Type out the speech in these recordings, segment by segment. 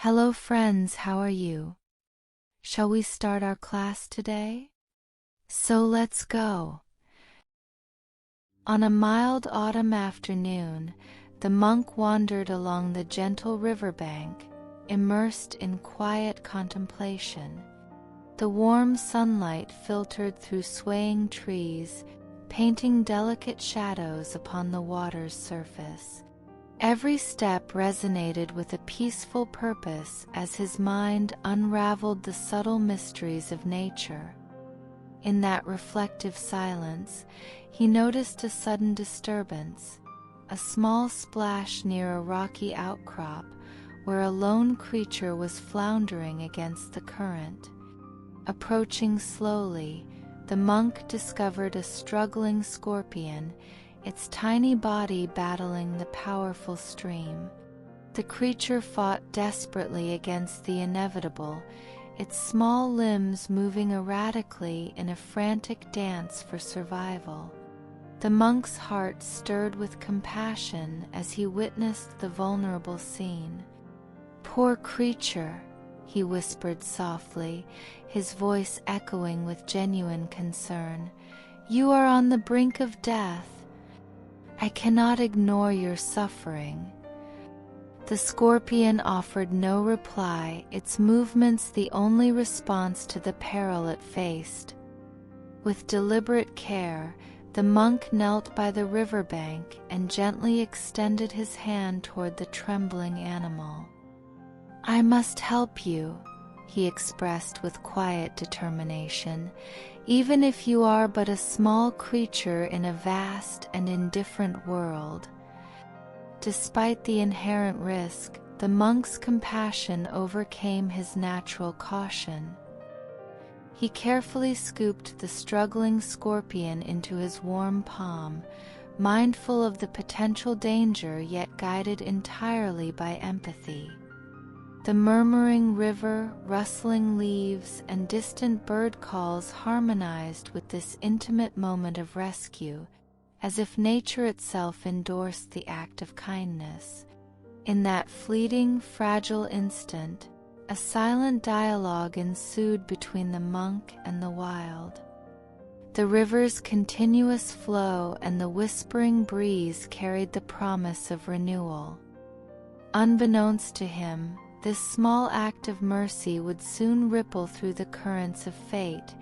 Hello friends, how are you? Shall we start our class today? So let's go. On a mild autumn afternoon, the monk wandered along the gentle riverbank, immersed in quiet contemplation. The warm sunlight filtered through swaying trees, painting delicate shadows upon the water's surface. Every step resonated with a peaceful purpose as his mind unraveled the subtle mysteries of nature. In that reflective silence, he noticed a sudden disturbance, a small splash near a rocky outcrop where a lone creature was floundering against the current. Approaching slowly, the monk discovered a struggling scorpion, its tiny body battling the powerful stream. The creature fought desperately against the inevitable, its small limbs moving erratically in a frantic dance for survival. The monk's heart stirred with compassion as he witnessed the vulnerable scene. "Poor creature," he whispered softly, his voice echoing with genuine concern. "You are on the brink of death. I cannot ignore your suffering." The scorpion offered no reply, its movements the only response to the peril it faced. With deliberate care, the monk knelt by the riverbank and gently extended his hand toward the trembling animal. "I must help you," he expressed with quiet determination, "even if you are but a small creature in a vast and indifferent world." Despite the inherent risk, the monk's compassion overcame his natural caution. He carefully scooped the struggling scorpion into his warm palm, mindful of the potential danger yet guided entirely by empathy. The murmuring river, rustling leaves, and distant bird calls harmonized with this intimate moment of rescue, as if nature itself endorsed the act of kindness. In that fleeting, fragile instant, a silent dialogue ensued between the monk and the wild. The river's continuous flow and the whispering breeze carried the promise of renewal. Unbeknownst to him, this small act of mercy would soon ripple through the currents of fate,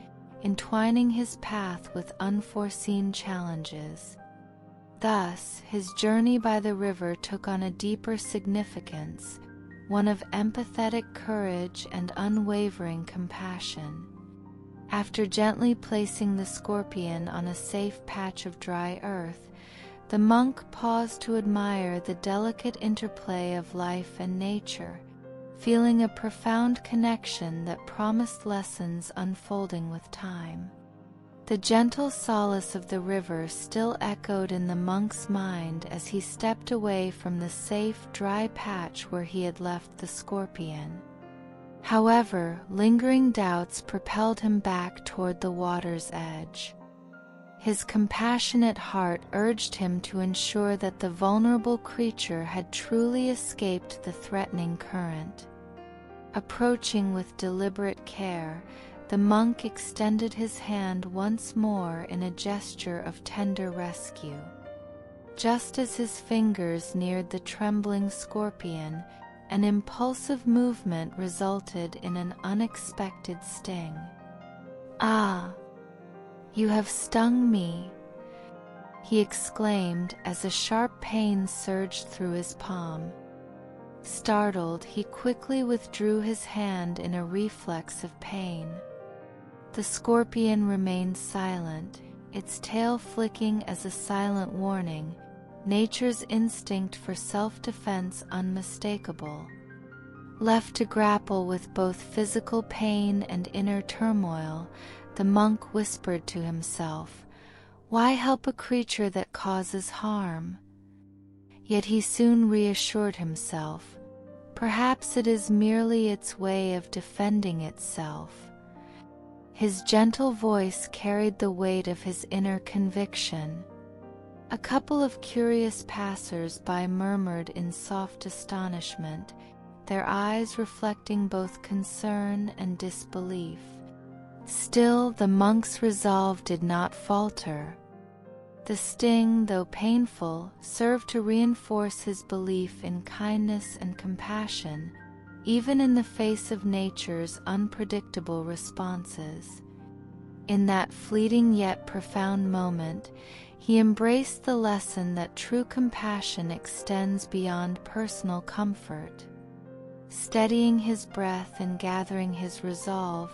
entwining his path with unforeseen challenges. Thus, his journey by the river took on a deeper significance, one of empathetic courage and unwavering compassion. After gently placing the scorpion on a safe patch of dry earth, the monk paused to admire the delicate interplay of life and nature, feeling a profound connection that promised lessons unfolding with time. The gentle solace of the river still echoed in the monk's mind as he stepped away from the safe, dry patch where he had left the scorpion. However, lingering doubts propelled him back toward the water's edge. His compassionate heart urged him to ensure that the vulnerable creature had truly escaped the threatening current. Approaching with deliberate care, the monk extended his hand once more in a gesture of tender rescue. Just as his fingers neared the trembling scorpion, an impulsive movement resulted in an unexpected sting. "Ah, you have stung me," he exclaimed as a sharp pain surged through his palm. Startled, he quickly withdrew his hand in a reflex of pain. The scorpion remained silent, its tail flicking as a silent warning, nature's instinct for self-defense unmistakable. Left to grapple with both physical pain and inner turmoil, the monk whispered to himself, "Why help a creature that causes harm?" Yet he soon reassured himself, perhaps it is merely its way of defending itself. His gentle voice carried the weight of his inner conviction. A couple of curious passers-by murmured in soft astonishment, their eyes reflecting both concern and disbelief. Still, the monk's resolve did not falter. The sting, though painful, served to reinforce his belief in kindness and compassion, even in the face of nature's unpredictable responses. In that fleeting yet profound moment, he embraced the lesson that true compassion extends beyond personal comfort. Steadying his breath and gathering his resolve,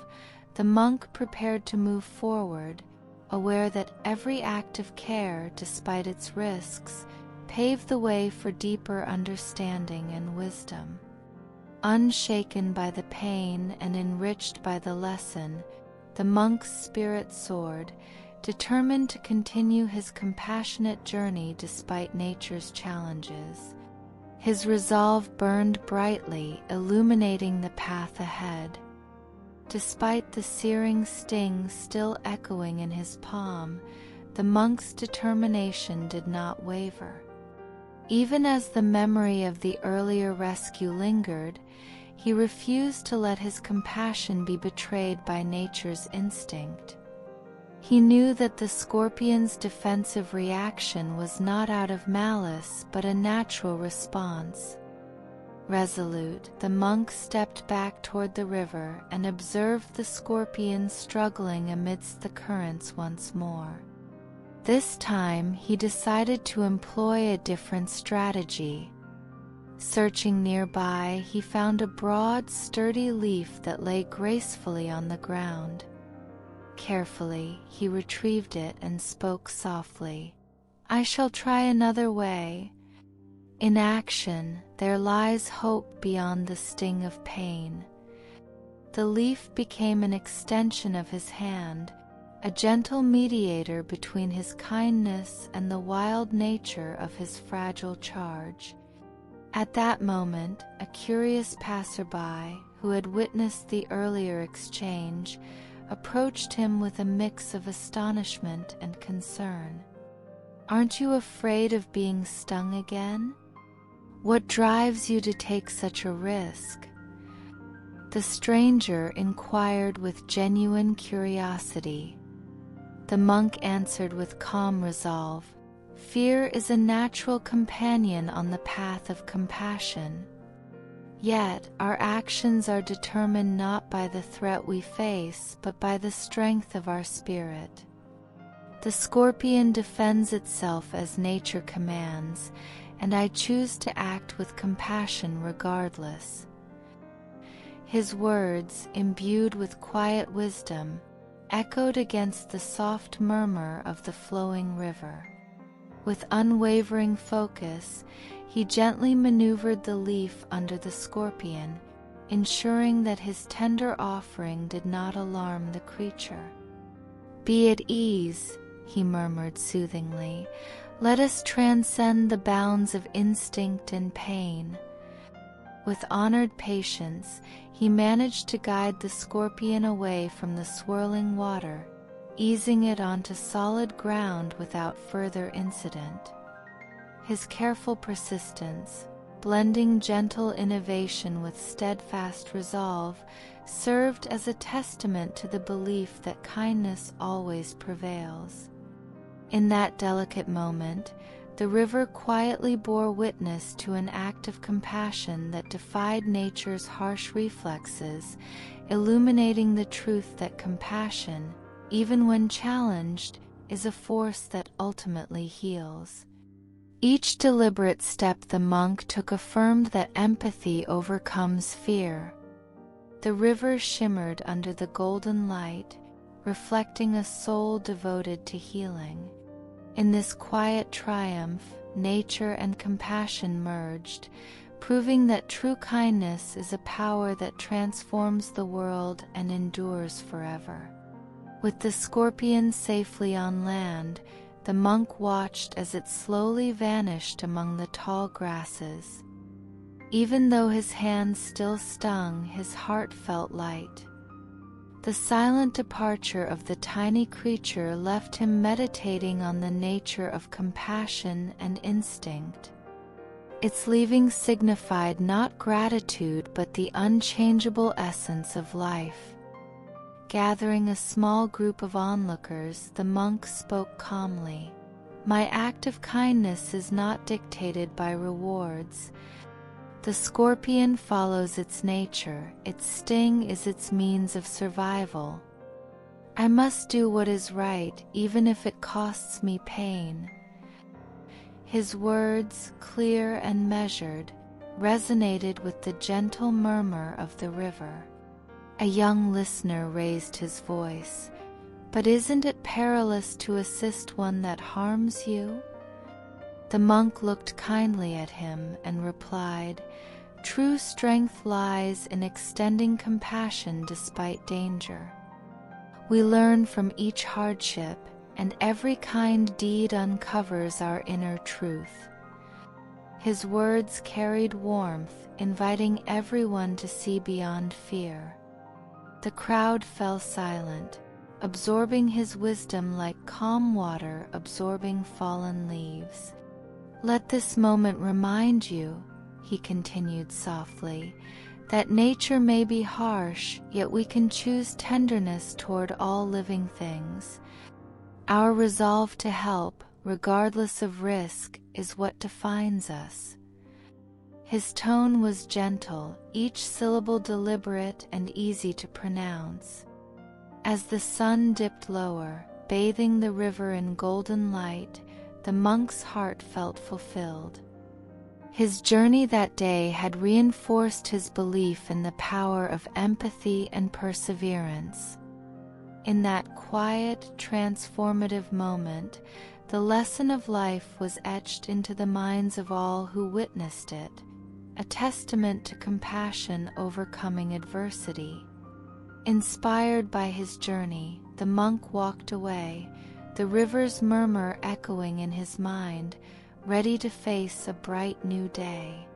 the monk prepared to move forward, aware that every act of care, despite its risks, paved the way for deeper understanding and wisdom. Unshaken by the pain and enriched by the lesson, the monk's spirit soared, determined to continue his compassionate journey despite nature's challenges. His resolve burned brightly, illuminating the path ahead. Despite the searing sting still echoing in his palm, the monk's determination did not waver. Even as the memory of the earlier rescue lingered, he refused to let his compassion be betrayed by nature's instinct. He knew that the scorpion's defensive reaction was not out of malice but a natural response. Resolute, the monk stepped back toward the river and observed the scorpion struggling amidst the currents once more. This time, he decided to employ a different strategy. Searching nearby, he found a broad, sturdy leaf that lay gracefully on the ground. Carefully, he retrieved it and spoke softly, "I shall try another way." In action, there lies hope beyond the sting of pain. The leaf became an extension of his hand, a gentle mediator between his kindness and the wild nature of his fragile charge. At that moment, a curious passerby, who had witnessed the earlier exchange, approached him with a mix of astonishment and concern. "Aren't you afraid of being stung again? What drives you to take such a risk?" The stranger inquired with genuine curiosity. The monk answered with calm resolve, "Fear is a natural companion on the path of compassion. Yet our actions are determined not by the threat we face, but by the strength of our spirit. The scorpion defends itself as nature commands, and I choose to act with compassion regardless." His words, imbued with quiet wisdom, echoed against the soft murmur of the flowing river. With unwavering focus, he gently maneuvered the leaf under the scorpion, ensuring that his tender offering did not alarm the creature. "Be at ease," he murmured soothingly. "Let us transcend the bounds of instinct and pain." With honored patience, he managed to guide the scorpion away from the swirling water, easing it onto solid ground without further incident. His careful persistence, blending gentle innovation with steadfast resolve, served as a testament to the belief that kindness always prevails. In that delicate moment, the river quietly bore witness to an act of compassion that defied nature's harsh reflexes, illuminating the truth that compassion, even when challenged, is a force that ultimately heals. Each deliberate step the monk took affirmed that empathy overcomes fear. The river shimmered under the golden light, reflecting a soul devoted to healing. In this quiet triumph, nature and compassion merged, proving that true kindness is a power that transforms the world and endures forever. With the scorpion safely on land, the monk watched as it slowly vanished among the tall grasses. Even though his hands still stung, his heart felt light. The silent departure of the tiny creature left him meditating on the nature of compassion and instinct. Its leaving signified not gratitude but the unchangeable essence of life. Gathering a small group of onlookers, the monk spoke calmly. "My act of kindness is not dictated by rewards. The scorpion follows its nature, its sting is its means of survival. I must do what is right, even if it costs me pain." His words, clear and measured, resonated with the gentle murmur of the river. A young listener raised his voice. "But isn't it perilous to assist one that harms you?" The monk looked kindly at him and replied, "True strength lies in extending compassion despite danger. We learn from each hardship, and every kind deed uncovers our inner truth." His words carried warmth, inviting everyone to see beyond fear. The crowd fell silent, absorbing his wisdom like calm water absorbing fallen leaves. "Let this moment remind you," he continued softly, "that nature may be harsh, yet we can choose tenderness toward all living things. Our resolve to help, regardless of risk, is what defines us." His tone was gentle, each syllable deliberate and easy to pronounce. As the sun dipped lower, bathing the river in golden light, the monk's heart felt fulfilled. His journey that day had reinforced his belief in the power of empathy and perseverance. In that quiet, transformative moment, the lesson of life was etched into the minds of all who witnessed it, a testament to compassion overcoming adversity. Inspired by his journey, the monk walked away, the river's murmur echoing in his mind, ready to face a bright new day.